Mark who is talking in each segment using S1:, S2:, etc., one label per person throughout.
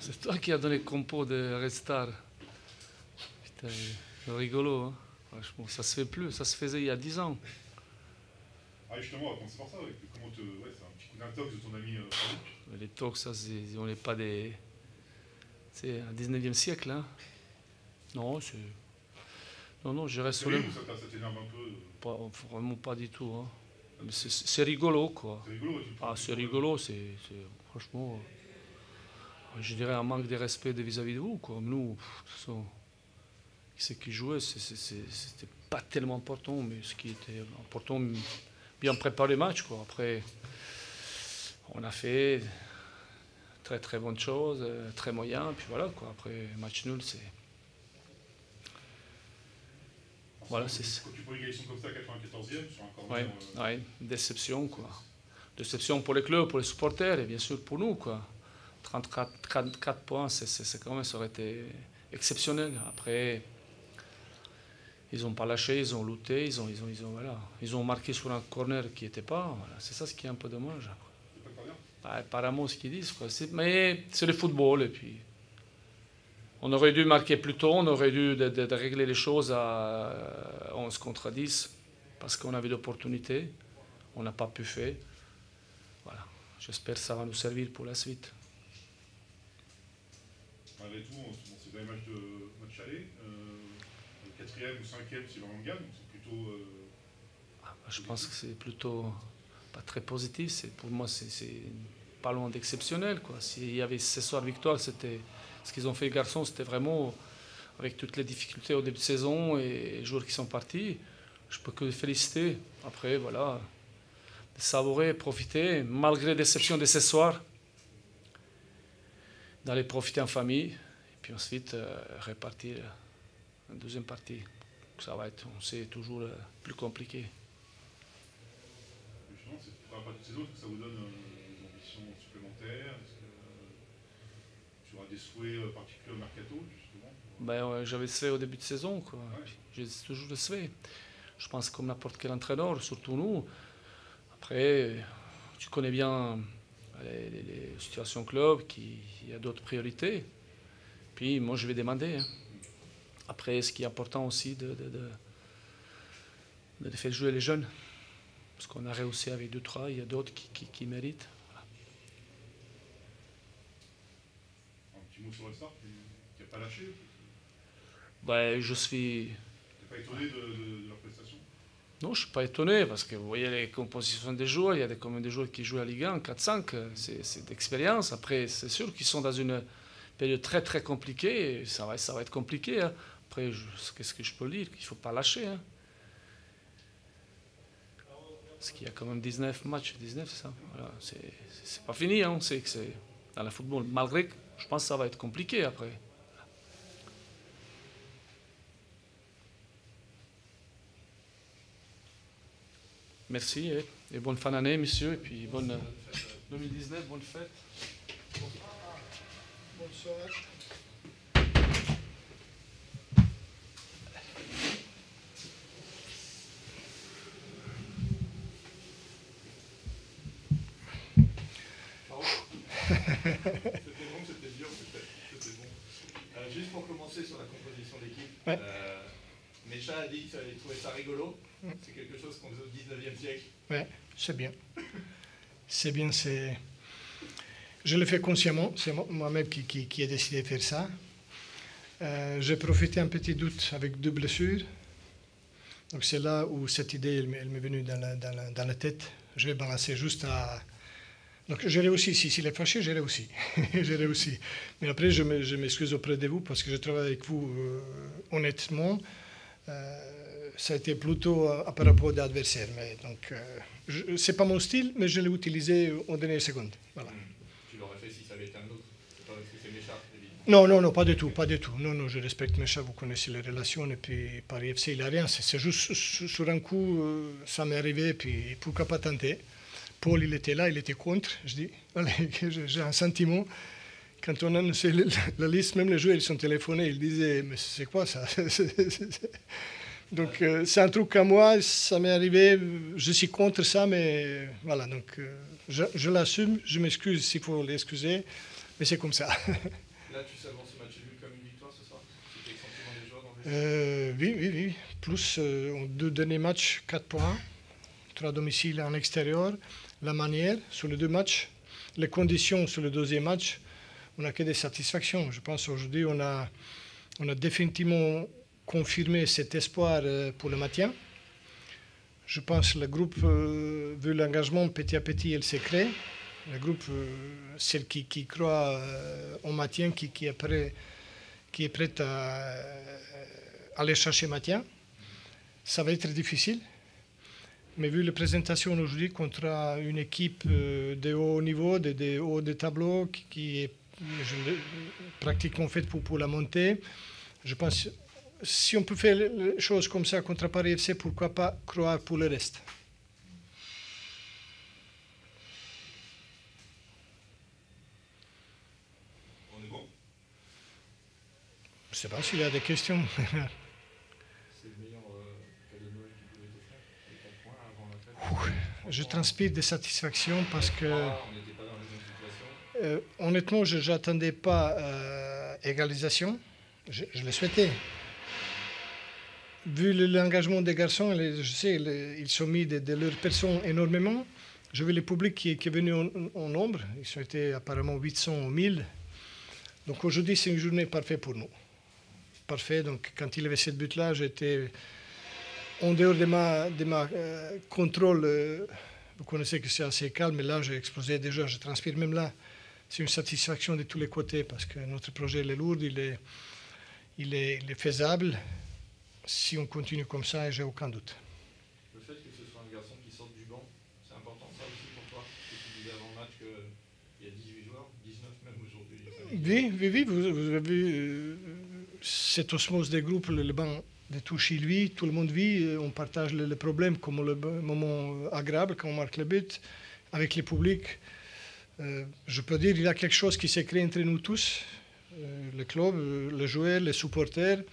S1: C'est toi qui as donné le compo de Restar. Putain, rigolo, hein. Franchement, ça se fait plus, ça se faisait il y a 10 ans.
S2: Ah, justement, on va commencer par ça. Ouais. Comment te... ouais, c'est un petit coup d'intox de ton ami Farouk.
S1: Les tox, ça, on n'est pas des. C'est un 19e siècle, hein. Non, c'est. Non, je reste sur le.
S2: Ça t'énerve un peu
S1: Vraiment pas du tout, hein. Mais c'est rigolo, quoi.
S2: C'est rigolo,
S1: Ah, c'est rigolo, franchement, je dirais un manque de respect vis-à-vis de vous, quoi. Nous, de toute façon, ce qui jouait, c'était pas tellement important, mais ce qui était important, bien préparer le match, quoi. Après, on a fait très très bonnes choses, très moyen, puis voilà, quoi. Après, match nul, c'est. Voilà, c'est.
S2: Quand tu prends une égalisation comme ça, 94e, sur un corner.
S1: Ouais, déception, quoi. Déception pour les clubs, pour les supporters, et bien sûr pour nous, quoi. 34 points, c'est quand même, ça aurait été exceptionnel. Après, ils n'ont pas lâché, ils ont lutté, ils ont marqué sur un corner qui n'était pas. Voilà. C'est ça ce qui est un peu dommage.
S2: C'est pas corner.
S1: Apparemment, ce qu'ils disent, quoi. Mais c'est le football, et puis. On aurait dû marquer plus tôt, on aurait dû de régler les choses à 11 contre 10, parce qu'on avait l'opportunité. On n'a pas pu faire. Voilà. J'espère que ça va nous servir pour la suite.
S2: Malgré tout, c'est pas un match aller. Le 4e ou 5e, c'est vraiment gagne. C'est plutôt.
S1: Je pense que c'est plutôt pas très positif. Pour moi, c'est pas loin d'exceptionnel, quoi. S'il y avait ce soir victoire, c'était ce qu'ils ont fait les garçons, c'était vraiment avec toutes les difficultés au début de saison et les joueurs qui sont partis. Je peux que les féliciter. Après, voilà, savourer, profiter, malgré la déception de ce soir, d'aller profiter en famille et puis ensuite repartir en deuxième partie. Ça va être, on sait, toujours plus compliqué.
S2: Justement, c'est pour la partie de saison, est-ce que ça vous donne des ambitions supplémentaires? Est-ce que tu auras des souhaits particuliers au mercato, justement?
S1: Ben, j'avais ce au début de saison, quoi.
S2: Ouais.
S1: J'ai toujours le souhait. Je pense comme n'importe quel entraîneur, surtout nous. Après, tu connais bien les situations club, il y a d'autres priorités. Puis moi, je vais demander. Hein. Après, ce qui est important aussi, de faire jouer les jeunes. Parce qu'on a réussi avec 2-3, il y a d'autres qui méritent. Voilà.
S2: Un petit mot sur le start, qui n'a pas lâché.
S1: Ben, je suis...
S2: Tu n'es pas étonné de leur prestation?
S1: Non, je ne suis pas étonné, parce que vous voyez les compositions des joueurs, il y a quand même des joueurs qui jouent à Ligue 1, 4-5, c'est d'expérience. Après, c'est sûr qu'ils sont dans une période très très compliquée, et ça va être compliqué. Hein. Après, qu'est-ce que je peux dire? Il ne faut pas lâcher. Hein. Parce qu'il y a quand même 19 matchs, 19, c'est ça. Voilà, c'est pas fini, hein. On sait que c'est dans le football. Malgré que je pense que ça va être compliqué après. Merci et bonne fin d'année, monsieur, et puis bonne 2019, bonne fête.
S3: Bonsoir.
S2: C'était dur, c'était bon.
S4: Juste pour commencer sur la composition d'équipe,
S3: Ouais.
S4: Mecha a dit qu'il trouvait ça rigolo. C'est quelque chose qu'on faisait au 19e siècle.
S3: Oui, c'est bien. C'est bien, je le fais consciemment, c'est moi-même qui ai décidé de faire ça. J'ai profité un petit doute avec 2 blessures. Donc c'est là où cette idée elle m'est venue dans la tête. Je vais balancer juste à... Donc j'ai réussi, s'il est fâché, j'ai réussi. J'ai réussi. Mais après, je m'excuse auprès de vous parce que je travaille avec vous honnêtement. Ça a été plutôt par rapport à l'adversaire. Donc, ce n'est pas mon style, mais je l'ai utilisé en dernière seconde. Voilà.
S4: Tu l'aurais fait si ça avait été un autre. C'est pas parce que c'est Mecha, évidemment.
S3: Non, pas du tout, pas du tout. Non, je respecte Mecha, vous connaissez les relations, et puis Paris FC, il n'a rien. C'est juste sur un coup, ça m'est arrivé, puis pourquoi pas tenter. Paul, il était là, il était contre. Je dis, allez, j'ai un sentiment. Quand on a annoncé la liste, même les joueurs, ils sont téléphonés, ils disaient, mais c'est quoi ça? Donc c'est un truc à moi, ça m'est arrivé, je suis contre ça, mais voilà, donc je l'assume, je m'excuse s'il faut l'excuser, mais c'est comme ça.
S4: Là, tu savais ce match nul comme une victoire ce soir? C'était le sentiment des joueurs dans le
S3: Oui. Plus, en 2 derniers matchs, 4 points. 3 domiciles en extérieur. La manière, sur les 2 matchs. Les conditions sur le 2e match, on n'a que des satisfactions. Je pense qu'aujourd'hui, on a définitivement confirmé cet espoir pour le maintien. Je pense que le groupe, vu l'engagement, petit à petit, il s'est créé. Le groupe, celle qui croit au maintien, qui est prêt à aller chercher maintien. Ça va être difficile. Mais vu la présentation aujourd'hui contre une équipe de haut niveau, de haut de tableau, qui est pratiquement faite pour la montée, je pense si on peut faire les choses comme ça contre Paris FC, pourquoi pas croire pour le reste.
S2: On est bon?
S3: Je ne sais pas s'il y a des questions.
S4: C'est le meilleur cadeau de Noël qui pouvait te faire, les 4 points avant la fête.
S3: Je transpire de satisfaction parce que,
S4: on n'était pas dans les mêmes situations.
S3: honnêtement, je n'attendais pas égalisation. Je le souhaitais. Vu l'engagement des garçons, je sais, ils sont mis de leur personne énormément. Je vu le public qui est venu en nombre. Ils ont été apparemment 800 ou 1000. Donc aujourd'hui, c'est une journée parfaite pour nous. Parfait. Donc quand il y avait cette but-là, j'étais en dehors de ma contrôle. Vous connaissez que c'est assez calme, mais là, j'ai explosé déjà. Je transpire même là. C'est une satisfaction de tous les côtés parce que notre projet il est lourd, il est faisable. Si on continue comme ça, j'ai aucun doute.
S4: Le fait que ce soit un garçon qui sorte du banc, c'est important ça aussi pour toi? Que tu disais avant le match qu'il y a 18 joueurs, 19 même aujourd'hui.
S3: Oui, vous avez vu cette osmose des groupes, le banc de tout chez lui, tout le monde vit, on partage les problèmes comme le moment agréable quand on marque le but, avec le public. Je peux dire qu'il y a quelque chose qui s'est créé entre nous tous, le club, les joueurs, les supporters,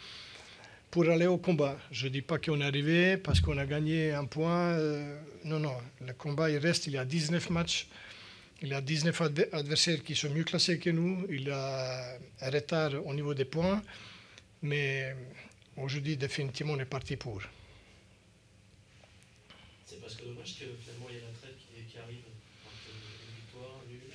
S3: pour aller au combat. Je ne dis pas qu'on est arrivé parce qu'on a gagné un point. Non, le combat il reste, il y a 19 matchs, il y a 19 adversaires qui sont mieux classés que nous, il y a un retard au niveau des points, mais aujourd'hui définitivement on est parti pour.
S5: C'est parce que dommage que finalement il y a la traite qui arrive. Une victoire, nulle.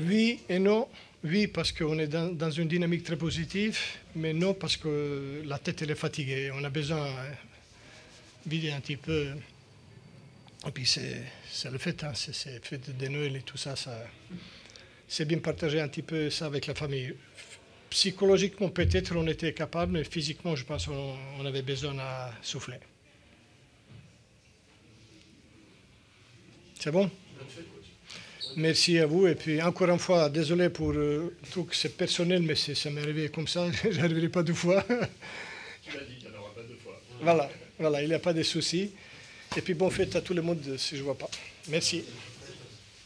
S3: Oui et non. Oui, parce qu'on est dans une dynamique très positive, mais non parce que la tête elle est fatiguée. On a besoin de vider un petit peu. Et puis c'est le fait, c'est fête de Noël et tout ça, c'est bien partager un petit peu ça avec la famille. Psychologiquement peut-être on était capable, mais physiquement je pense qu'on avait besoin de souffler. C'est bon? Merci à vous et puis encore une fois, désolé pour le truc, c'est personnel, mais ça m'est arrivé comme ça, je n'arriverai pas 2 fois.
S4: Tu l'as dit qu'il n'y en aura pas 2 fois.
S3: Voilà, il n'y a pas de souci. Et puis bonne fête à tout le monde si je ne vois pas. Merci.